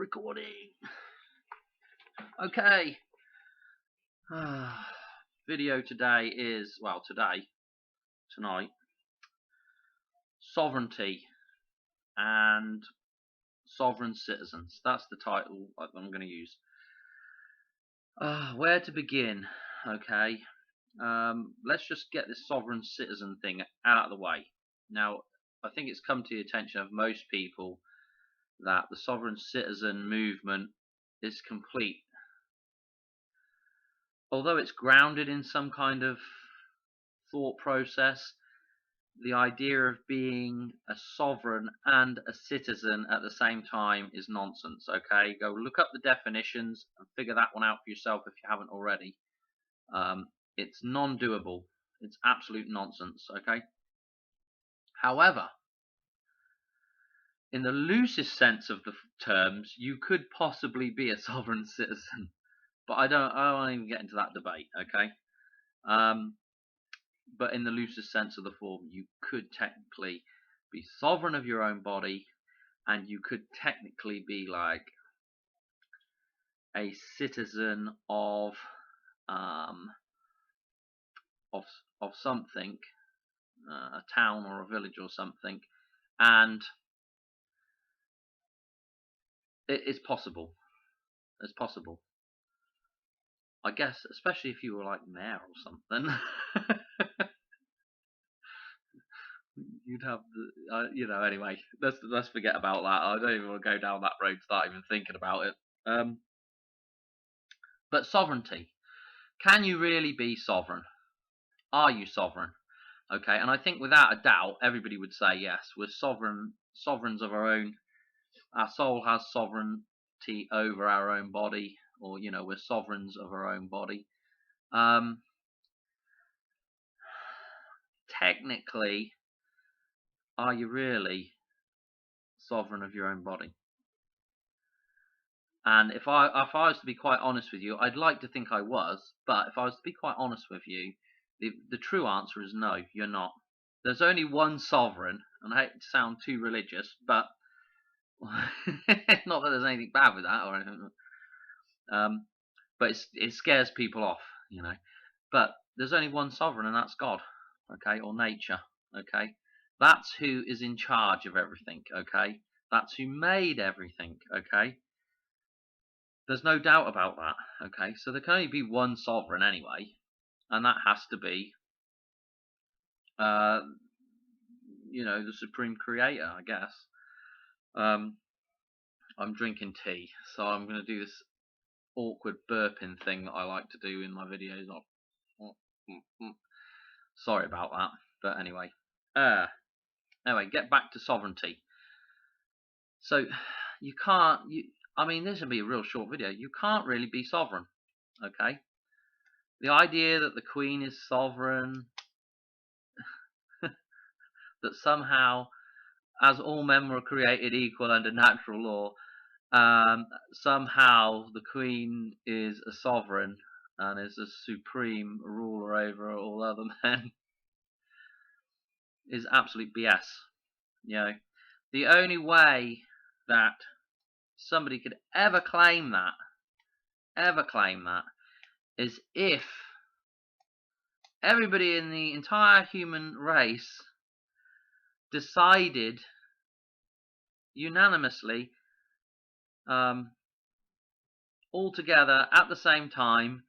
recording. Okay. Video today is, well, tonight, sovereignty and sovereign citizens. That's the title I'm going to use. Where to begin? Okay. Let's just get this sovereign citizen thing out of the way. Now, I think it's come to the attention of most people that the sovereign citizen movement is complete. Although it's grounded in some kind of thought process, the idea of being a sovereign and a citizen at the same time is nonsense. Okay, go look up the definitions and figure that one out for yourself if you haven't already. It's non-doable. It's absolute nonsense. Okay. However, in the loosest sense of the terms, you could possibly be a sovereign citizen, but I don't want to even get into that debate. Okay. But in the loosest sense of the form, you could technically be sovereign of your own body, and you could technically be like a citizen of something, a town or a village or something, and it's possible. It's possible. I guess, especially if you were like mayor or something. You'd have the, anyway, let's forget about that. I don't even want to go down that road, start even thinking about it. But sovereignty. Can you really be sovereign? Are you sovereign? Okay, and I think without a doubt, everybody would say yes. We're sovereigns of our own. Our soul has sovereignty over our own body, or we're sovereigns of our own body. Technically, are you really sovereign of your own body? And if I was to be quite honest with you, I'd like to think I was, but if I was to be quite honest with you, the true answer is no, you're not. There's only one sovereign, and I hate to sound too religious, but not that there's anything bad with that or anything. But it scares people off, But there's only one sovereign, and that's God, okay, or nature, okay. That's who is in charge of everything, okay. That's who made everything, okay. There's no doubt about that, okay. So there can only be one sovereign anyway, and that has to be, the supreme creator, I guess. I'm drinking tea, so I'm going to do this awkward burping thing that I like to do in my videos. Sorry about that, but anyway. Get back to sovereignty. So you can't. This will be a real short video. You can't really be sovereign. Okay. The idea that the Queen is sovereign, that somehow, as all men were created equal under natural law, somehow the Queen is a sovereign and is a supreme ruler over all other men, is absolute BS. The only way that somebody could ever claim that is if everybody in the entire human race decided unanimously, all together at the same time,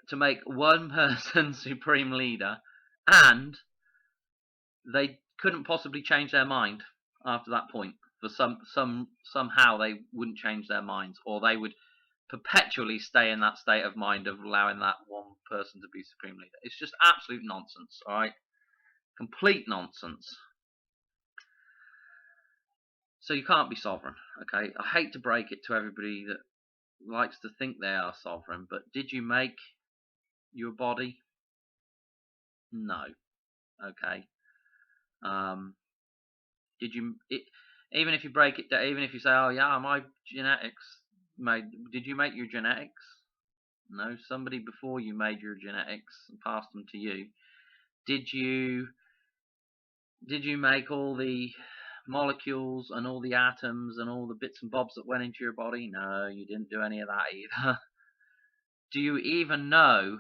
to make one person supreme leader, and they couldn't possibly change their mind after that point. For somehow they wouldn't change their minds, or they would perpetually stay in that state of mind of allowing that one person to be supreme leader. It's just absolute nonsense, alright? Complete nonsense. So you can't be sovereign, okay? I hate to break it to everybody that likes to think they are sovereign, but did you make your body? No. Okay. Even if you break it down, even if you say, oh yeah, my genetics did you make your genetics? No, somebody before you made your genetics and passed them to you. Did you make all the molecules and all the atoms and all the bits and bobs that went into your body? No, you didn't do any of that either. Do you even know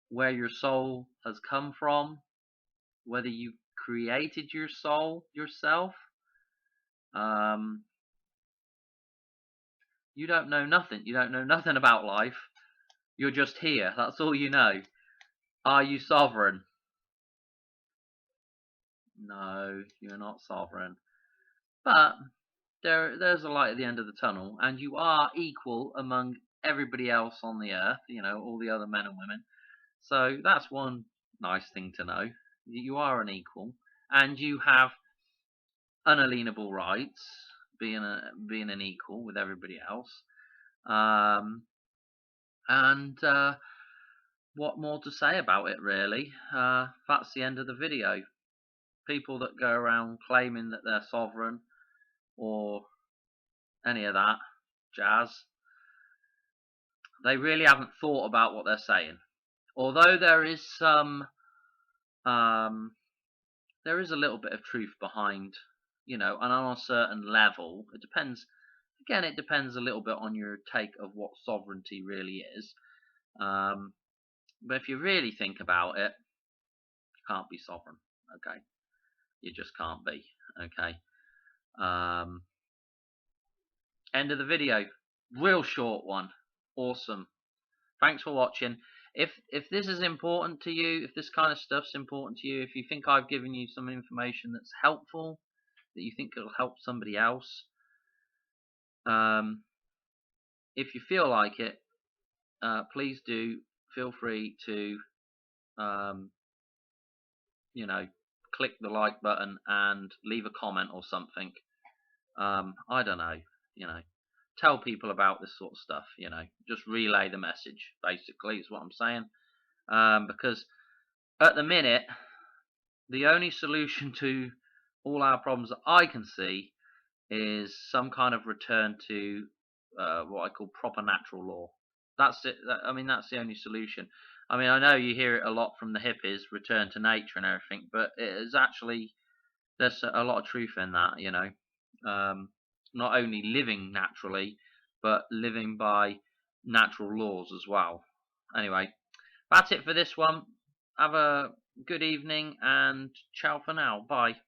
where your soul has come from? Whether you created your soul yourself? You don't know nothing. You don't know nothing about life. You're just here. That's all you know. Are you sovereign? No, you're not sovereign. But there's a light at the end of the tunnel, and you are equal among everybody else on the earth, all the other men and women. So that's one nice thing to know. You are an equal, and you have unalienable rights, being an equal with everybody else. What more to say about it, really? That's the end of the video. People that go around claiming that they're sovereign or any of that jazz, they really haven't thought about what they're saying. Although there is there is a little bit of truth behind, and on a certain level, it depends. Again, it depends a little bit on your take of what sovereignty really is. But if you really think about it, you can't be sovereign. Okay, you just can't be. Okay. End of the video. Real short one. Awesome. Thanks for watching. If this is important to you, if this kind of stuff's important to you, if you think I've given you some information that's helpful, that you think it'll help somebody else, if you feel like it, please do feel free to click the like button and leave a comment or something. I don't know, tell people about this sort of stuff, just relay the message, basically, is what I'm saying. Because at the minute, the only solution to all our problems that I can see is some kind of return to what I call proper natural law. That's it. That's the only solution. I know you hear it a lot from the hippies, return to nature and everything, but it is actually, there's a lot of truth in that, not only living naturally, but living by natural laws as well. Anyway, that's it for this one. Have a good evening and ciao for now. Bye.